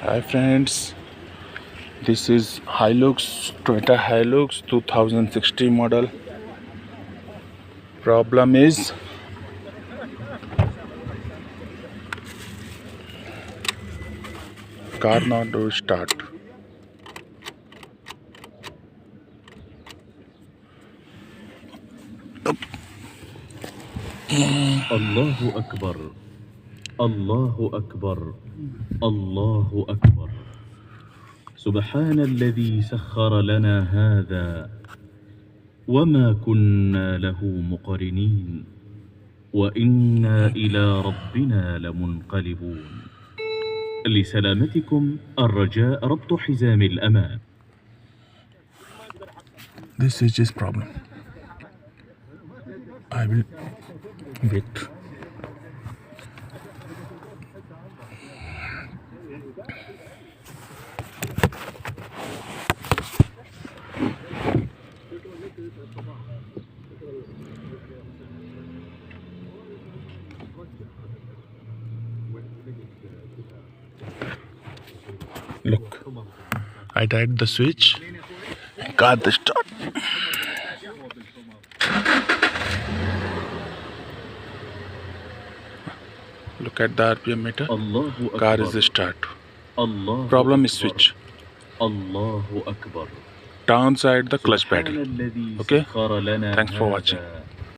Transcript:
Hi friends, this is Toyota Hilux 2016 model. Problem is car not to start. الله أكبر الله أكبر الله أكبر سبحان الذي سخر لنا هذا وما كنا له مقرنين وإنا إلى ربنا لمنقلبون. لسلامتكم الرجاء ربط حزام الأمان. This is his problem. I will wait. Look, I tied the switch. Car the start. Look at the RPM meter. الله Car أكبر is start. الله Problem is أكبر switch. الله أكبر Downside the clutch pedal. سبحان الذي Okay? سخر لنا Thanks for watching. هذا